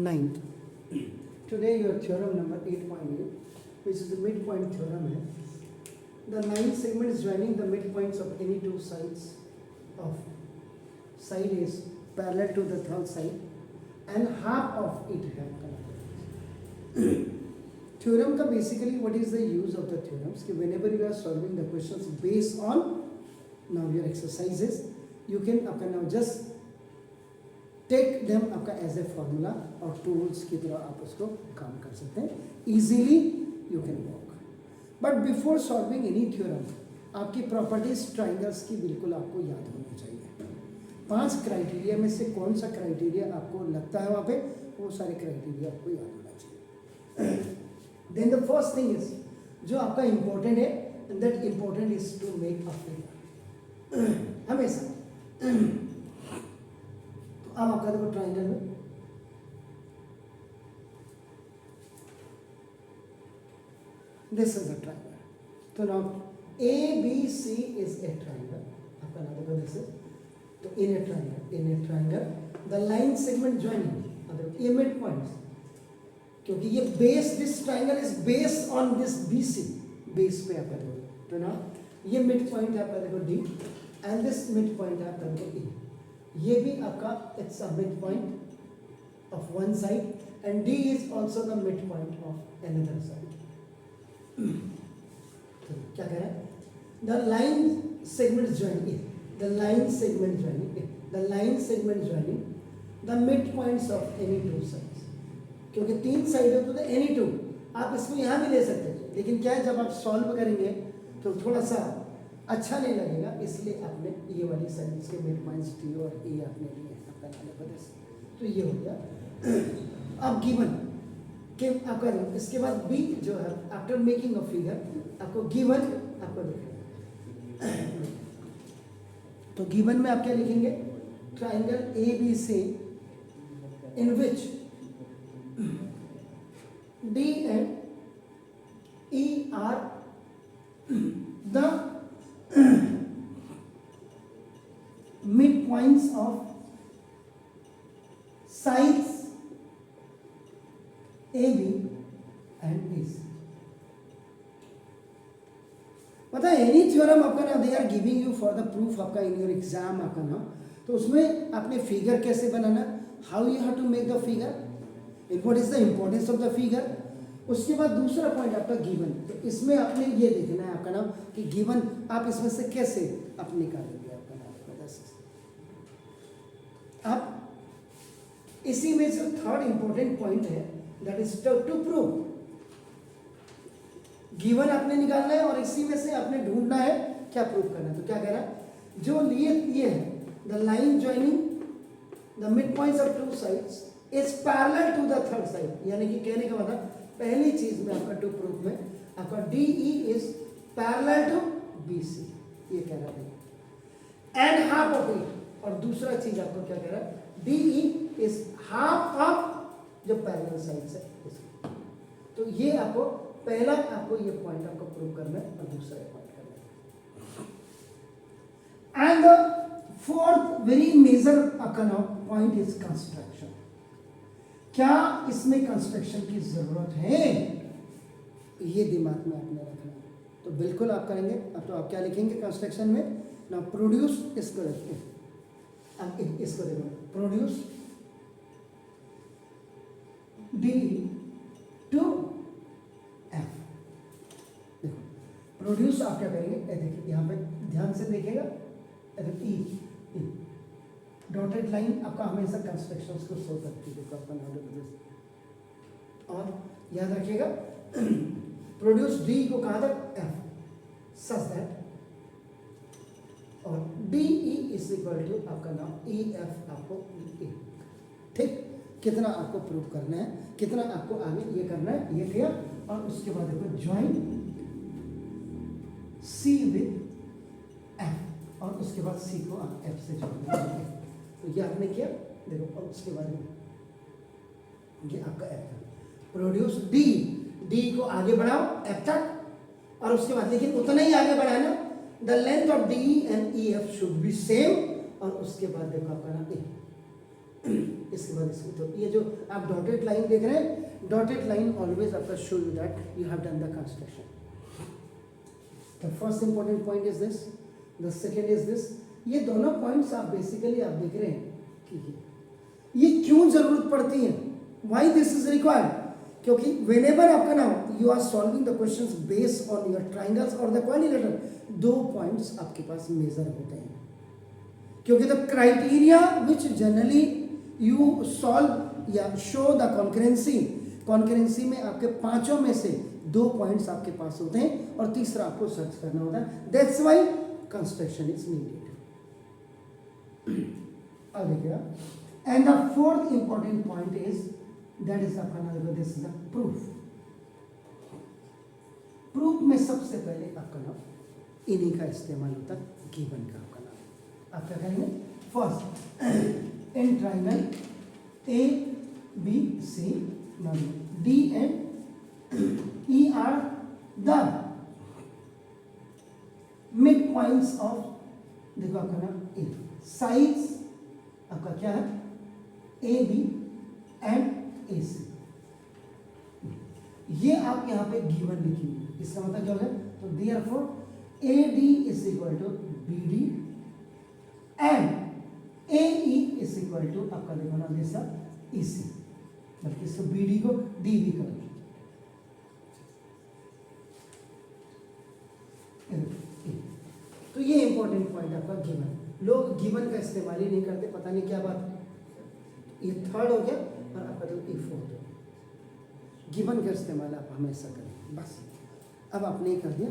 Ninth. Today your theorem number 8.8, which is the midpoint theorem है. The ninth segment is joining the midpoints of any two sides of side is parallel to the third side and half of it have connected. Theorem का basically what is the use of the theorems? कि whenever you are solving the questions based on now your exercises, you can आपका now just take them आपका as a formula और tools की तरह आप उसको काम कर सकते हैं. Easily you can work. But before solving any theorem आपकी प्रॉपर्टीज ट्राइंगल्स की बिल्कुल आपको याद होनी चाहिए. 5 क्राइटेरिया में से कौन सा क्राइटेरिया आपको लगता है वहाँ पे, वो सारे क्राइटेरिया आपको याद होना चाहिए. Then the first thing is जो आपका इम्पोर्टेंट है, and that important is to make a figure. हमेशा अब आपका देखो ट्राइंगल में दिस इज अ ट्राइंगल. तो now A B C is a triangle. आपका नाम देखो दिस इज. तो in a triangle the line segment joining ये मिड पॉइंट्स, क्योंकि ये base this triangle is based on this B C base पे आपका देखो. तो ना ये मिड पॉइंट आपका देखो D and this mid point आपका देखो ई. ये भी आपका it's a mid point of one side and D is also the mid point of another side. क्या कह रहा है? The line segment joining the line segment joining the mid points of any two sides. क्योंकि 3 side है तो any two आप इसको यहाँ भी ले सकते हैं, लेकिन क्या है जब आप सॉल्व करेंगे तो थोड़ा सा अच्छा नहीं लगेगा, इसलिए आपने ये वाली साइड के मिड पॉइंट्स टी और ए आपने लिए आपका नाम. तो ये हो गया. अब गिवन के आपका इसके बाद बी जो है आफ्टर मेकिंग अ फिगर आपको गिवन आपको देखना. तो गिवन में आप क्या लिखेंगे? Triangle A B C in which D and E are the midpoints of sides AB and BC. मतलब एनी थ्योरम आपका ना they are giving you for the proof आपका इन योर एग्जाम आपका ना, तो उसमें आपने फिगर कैसे बनाना, how you have to make the figure, what is the importance of the figure. उसके बाद दूसरा पॉइंट आपका गिवन. तो इसमें आपने ये देखना है आपका नाम कि गिवन आप इसमें से कैसे आप निकालेंगे आपका नाम. आप इसी में से थर्ड इंपॉर्टेंट पॉइंट है that is to prove. Given आपने निकालना है और इसी में से आपने ढूंढना है क्या प्रूव करना है. तो क्या कह रहा है? जो लिए ये है the line joining the mid points of two sides is parallel to the third side. यानी कि कहने का मतलब पहली चीज में आपका टू प्रूफ में आपका D E is parallel to B C, ये कह रहा है. And half of it. और दूसरा चीज आपको क्या कह रहा है? D E is half of जो पैरेलल साइड्स है. तो ये आपको पहला आपको ये पॉइंट आपको प्रूव करना है और दूसरा पॉइंट करना है. And the fourth very major point is construction. क्या इसमें कंस्ट्रक्शन की जरूरत है? ये दिमाग में आपने रखना है. तो बिल्कुल आप करेंगे. अब तो आप क्या लिखेंगे कंस्ट्रक्शन में? ना प्रोड्यूस इसको रखते हैं. अब इसको देखो प्रोड्यूस डी टू एफ. देखो प्रोड्यूस आप क्या करेंगे? देखिए यहाँ पे ध्यान से देखिएगा. ई डॉटेड लाइन आपका हमेशा कंस्ट्रक्शंस को शो करती है. देखो आपका और याद रखिएगा प्रोड्यूस डी को कहाँ तक? एफ सच दैट और D E is equal to आपका नाम ई एफ आपको ए. ठीक, कितना आपको प्रूव करना है, कितना आपको आगे ये करना है, ये क्लियर. और उसके बाद देखो ज्वाइन सी विद एफ और उसके बाद सी को आप एफ से जोड़ना है. तो ये आपने किया. देखो और उसके बाद ये आपका एफ है. प्रोड्यूस डी, डी को आगे बढ़ाओ एफ तक और उसके बाद लेकिन उतना ही आगे बढ़ाना. The length of D and E F should be same और उसके बाद देखो आपका नाम ए. इसके बाद इसको तो ये जो आप डॉटेड लाइन देख रहे हैं, डॉटेड लाइन ऑलवेज आपका show you that you have done the construction. The first important point is this, the second is this. ये दोनों पॉइंट्स आप बेसिकली आप देख रहे हैं कि ये क्यों जरूरत पड़ती है, वाई दिस इज रिक्वायर्ड. क्योंकि वेनेवर आपका ना you are solving the questions based on your triangles और द क्वाड्रिलेटरल, दो पॉइंट्स आपके पास मेजर होते हैं. क्योंकि the criteria which generally you solve या शो द कॉन्करेंसी, कॉन्करेंसी में आपके पांचों में से दो पॉइंट्स आपके पास होते हैं और तीसरा आपको सर्च करना होता है. That's why construction is needed. अब देखिएगा, and the fourth important point is that is आपका this is the proof. Proof में सबसे पहले आपका नाम इन्हीं का इस्तेमाल होता है, गिवन का आपका नाम. आप क्या करेंगे, first in triangle A B C D and E are the mid points of, देखो आपका नाम ए, साइड्स आपका क्या है, ए बी एंड ए सी. ये आप यहाँ पे गिवन लिखेंगे. इसका मतलब क्या हो गया, तो therefore A D is equal to B D and A E is equal to आपका देखो ना जैसा ई सी, बल्कि इसको बी डी को डी भी करेंगे. तो ये इंपॉर्टेंट पॉइंट आपका गिवन. लोग गिवन का इस्तेमाल ही नहीं करते, पता नहीं क्या बात. ये थर्ड हो गया और आपका तो ये फोर्थ हो गया. गिवन का इस्तेमाल आप हमेशा करें बस. अब आपने कर दिया,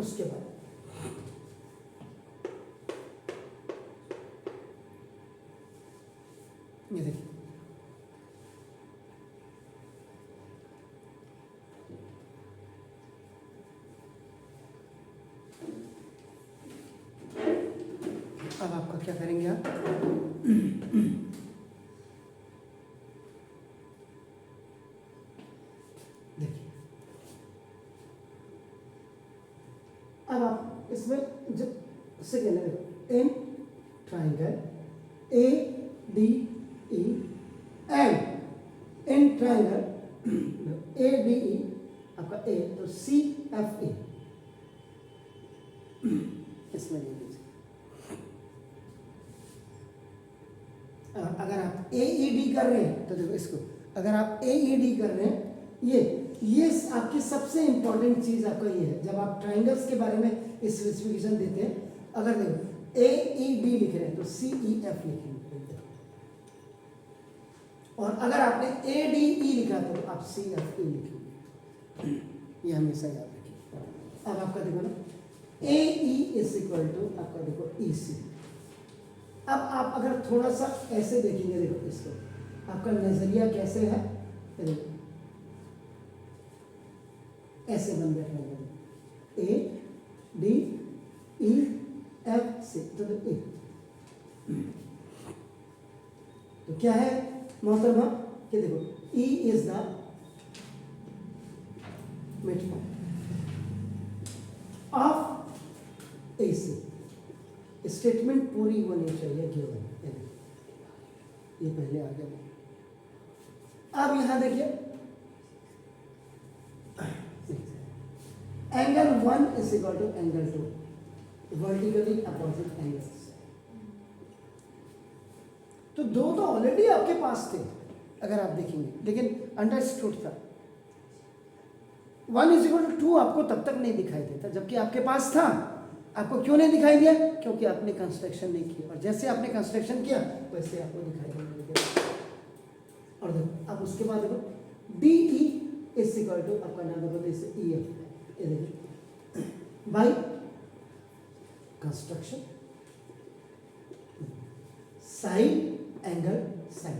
उसके बाद ये देखिए, अब आपका क्या करेंगे आप, देखिए अब आप इसमें जब सेकेंड है इन triangle A D E and in triangle A D E आपका ए, तो सी एफ ए इसमें ले लीजिए. अगर आप ए ई डी कर रहे हैं तो देखो इसको, अगर आप ए ई डी कर रहे हैं, ये आपकी सबसे इंपॉर्टेंट चीज आपका ये है. जब आप ट्राइंगल्स के बारे में इस स्पेसिफिकेशन देते हैं, अगर देखो ए ई डी लिख रहे हैं तो सी ई एफ लिखेंगे, और अगर आपने ए डी ई लिखा तो आप सी एफ ई लिखेंगे. ये हमेशा याद रखिए. अब आपका देखो ना ए ई इज इक्वल टू आपका देखो ई सी. अब आप अगर थोड़ा सा ऐसे देखेंगे, देखो इसको, आपका नजरिया कैसे है, ऐसे बन बैठा A D E F C, तो ए. तो क्या है मोहतरमा कि देखो E is the mid point of A C. Statement पूरी होनी चाहिए गिवन. ये पहले आ गया. अब यहां देखिए angle 1 is equal to angle 2, vertically opposite angles. तो दो तो ऑलरेडी आपके पास थे अगर आप देखेंगे, लेकिन अंडरस्टूड था. 1 इज इक्वल टू 2 आपको तब तक नहीं दिखाई देता जबकि आपके पास था. आपको क्यों नहीं दिखाई दिया, क्योंकि आपने कंस्ट्रक्शन नहीं किया, और जैसे आपने कंस्ट्रक्शन किया वैसे आपको दिखाई देने लगे. और देखो अब उसके बाद देखो D E is equal to आपका नाम देखो जैसे ई एफ, ये देखो by construction side angle side,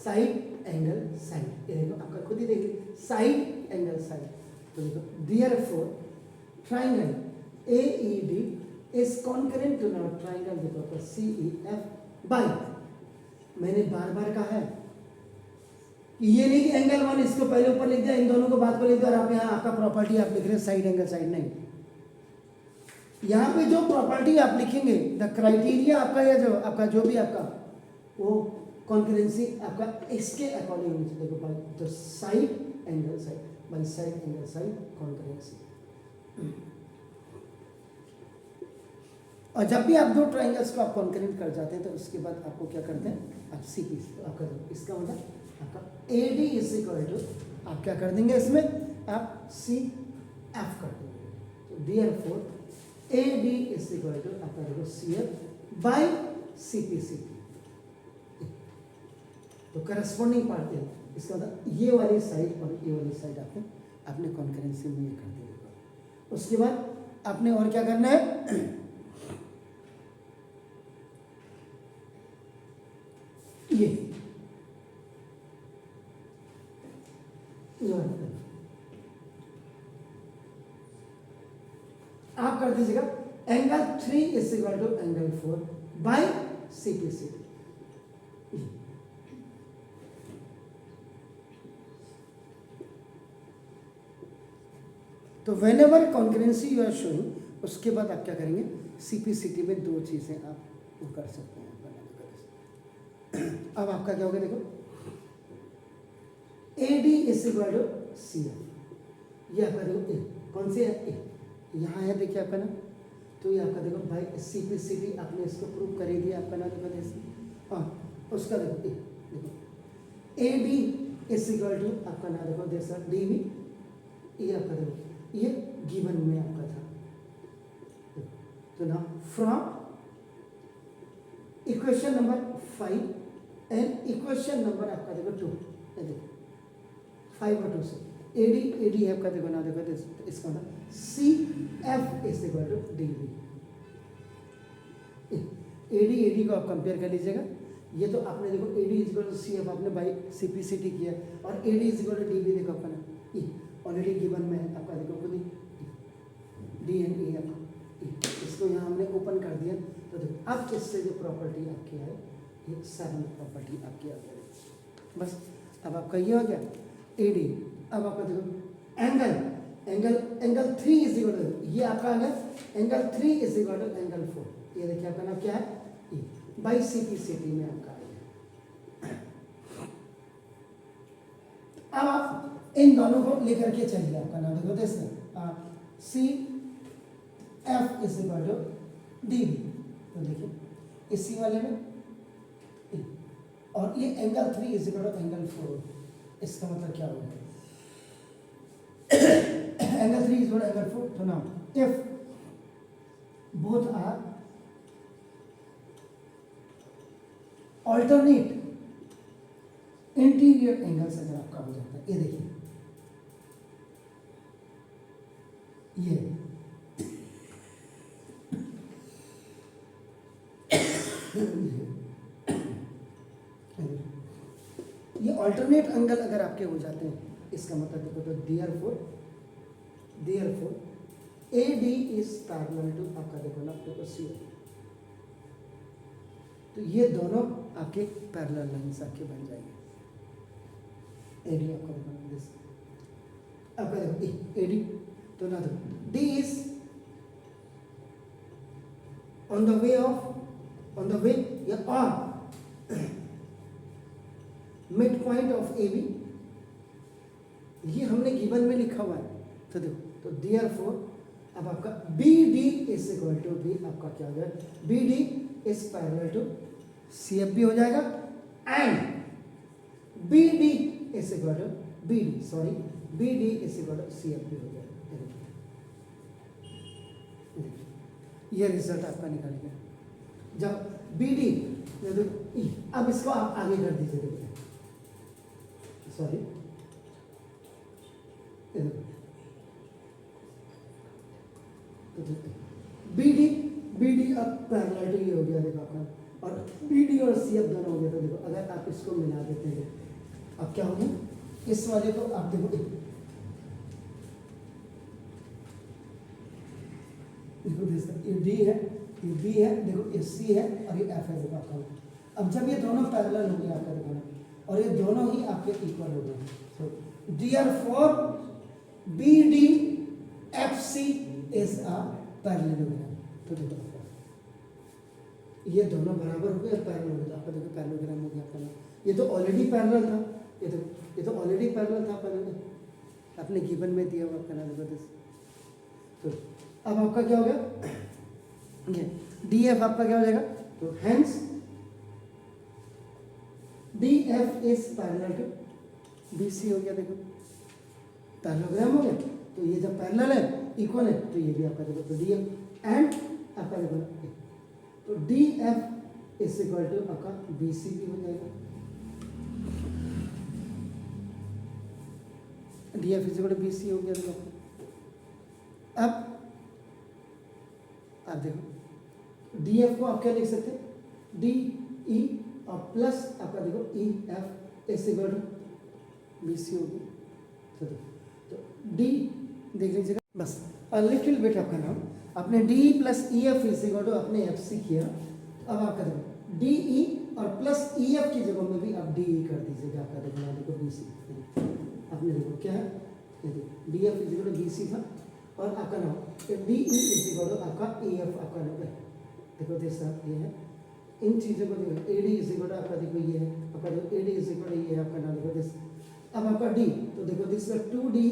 side angle side. ये देखो आपका खुद ही देखिए साइड एंगल साइड. तो देखो therefore triangle AED is concurrent to our triangle देखो CEF by, मैंने बार बार कहा है कि ये नहीं कि एंगल 1 इसको पहले ऊपर लिख दिया, इन दोनों को बाद में लिख दिया, और आप यहाँ आपका प्रॉपर्टी आप लिख रहे हैं साइड एंगल साइड. नहीं, यहाँ पे जो प्रॉपर्टी आप लिखेंगे, द क्राइटेरिया आपका या जो आपका जो भी आपका वो कॉन्करेंसी आपका इसके अकॉर्डिंग होनी चाहिए। देखो by the side angle side, by side angle side concurrency. और जब भी आप दो ट्राइंगल्स को आप कॉन्करेंट कर जाते हैं तो उसके बाद आपको क्या करते हैं, आप सी पी आप कर दो। इसका मतलब आपका A D is equal to आप क्या कर देंगे, इसमें आप सी एफ कर देंगे। तो therefore A D is equal to आपका देखो C F by C P C P. तो करस्पॉन्डिंग पार्ट है, इसका मतलब ये वाली साइड और ये वाली साइड आपने कॉन्करेंसी में ये कर दिया। उसके बाद आपने और क्या करना है, ये आप कर दीजिएगा angle 3 is equal to angle 4 by C P C. तो whenever concurrency you are showing, उसके बाद आप क्या करेंगे, सीपीसीटी में दो चीजें आप वो कर सकते हैं। अब आपका क्या होगा, देखो A D is equal to C F, ये आपका देखो ए कौन सी है, ए यहाँ है देखिए आपका ना, तो ये आपका देखो भाई सीपीसीटी आपने इसको प्रूव कर ही दिया आपका ना, देखो जैसे हाँ उसका देखो ए देखो A D is equal to आपका ना देखो जैसा डी बी, ये आपका देखो ये गिवन में आपका था। तो ना from equation number 5 and equation number आपका देखो 2, देखो 5 और 2 से ए डी आपका देखो ना देखो इसका ना C F is equal to D B. A D को आप कंपेयर कर लीजिएगा, ये तो आपने देखो A D is equal to C F आपने by C P C T किया, और A D is equal to D B देखो आपका ना ई ऑलरेडी गिवन में है आपका देखो खुद ही डी एन ई आपका, इसको यहाँ हमने ओपन कर दिया। तो देखो अब इससे जो प्रॉपर्टी आपकी है ये 7 प्रॉपर्टी आपकी आ गई। बस अब आपका ये हो गया ए डी। अब आपका देखो एंगल 3 इज इक्वल टू, ये आपका आ गया angle 3 is equal to angle 4, ये देखिए आपका नाम क्या है E by C P C T में आपका आ गया। अब आप इन दोनों को लेकर के चलिए, आपका नाम देखो जैसे C F is equal to D B, तो देखिए इसी वाले में ए, और ये angle 3 is equal to angle 4, इसका मतलब क्या होगा angle 3 is equal to angle 4। तो now if both are alternate interior angles अगर आपका हो जाता है, ये देखिए ये ऑल्टरनेट एंगल अगर आपके हो जाते हैं, इसका मतलब देखो तो therefore A D is parallel to आपका देखो ना देखो सी, तो ये दोनों आपके पैरेलल लाइंस आपके बन जाएंगे। ए डी आपका देखो दिस आपका देखो ए डी, तो ना देखो D is on the way या on mid point of A B, ये हमने गिवन में लिखा हुआ है। तो देखो तो देयरफॉर अब आपका B D is equal to B, आपका क्या हो जाएगा, B D is parallel to C F भी हो जाएगा, and B D is equal to B D is equal to C F भी हो जाएगा। ये रिजल्ट आपका निकलेगा जब बी डी, अब इसको आप आगे कर दीजिए, देखिए सॉरी बी डी अब पैरेलल टू ये हो गया देखो आपका, और बी डी और सी एफ दोनों हो गया। तो देखो अगर आप इसको मिला देते हैं अब क्या होगा, इस वाले को आप देखो ये डी है, ये बी है, देखो ये सी है और ये एफ है देखो आपका। अब जब ये दोनों पैरेलल हो गए आपका देखो ना, और ये दोनों ही आपके इक्वल हो गए, तो therefore B D F C is a parallelogram. तो देखो ये दोनों बराबर हो गए, पैरेलल हो गए, तो आपका देखो पैरेललोग्राम हो गया आपका ना। ये तो ऑलरेडी पैरेलल था, ये तो ऑलरेडी पैरेलल था आपने गिवन में दिया हुआ आपका ना देखो दिस। तो अब आपका क्या हो गया, ये डी एफ आपका क्या हो जाएगा, तो hence D F is parallel to B C हो गया, देखो पैरेललोग्राम हो गया। तो ये जब पैरेलल है, इक्वल है, तो ये भी आपका देखो तो डी एफ एंड आपका देखो तो D F is equal to आपका बी सी भी हो जाएगा, D F is equal to B C हो गया देखो। अब आप देखो डी एफ को आप क्या लिख सकते हैं, डी ई और प्लस आपका देखो E F is equal to B C हो गया। तो डी देख लीजिएगा बस, लिटिल बिट आपका नाम आपने D plus E F is equal to आपने एफ सी किया। अब आपका देखो डी ई और प्लस ई एफ की जगह में भी आप डी ई कर दीजिएगा, आपका देखो ना देखो बी सी, आपने देखो क्या है, ये देखो D F is equal to B C था और आपका नाम D E is equal to आपका ई एफ आपका नाम है, देखो दिस ये है, इन चीज़ों को देखो A D is equal to आपका देखो ये है, आपका देखो A D is equal to ये है आपका नाम देखो दिस। अब आपका डी, तो देखो this two D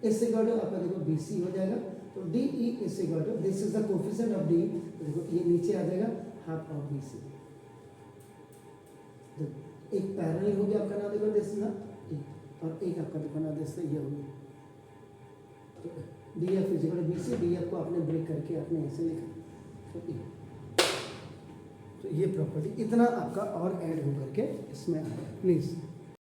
is equal to आपका देखो बी सी हो जाएगा। तो D E is equal to this is the coefficient of D, तो देखो ये नीचे आ जाएगा हाफ ऑफ बी सी। एक पैरेलल हो गया आपका ना देखो दिस ना, और एक आपका देखो ना दिस ये हो गया। तो D F is equal to B C, D F को आपने ब्रेक करके आपने ऐसे लिखा। तो ये प्रॉपर्टी इतना आपका और ऐड हो करके इसमें आया, प्लीज़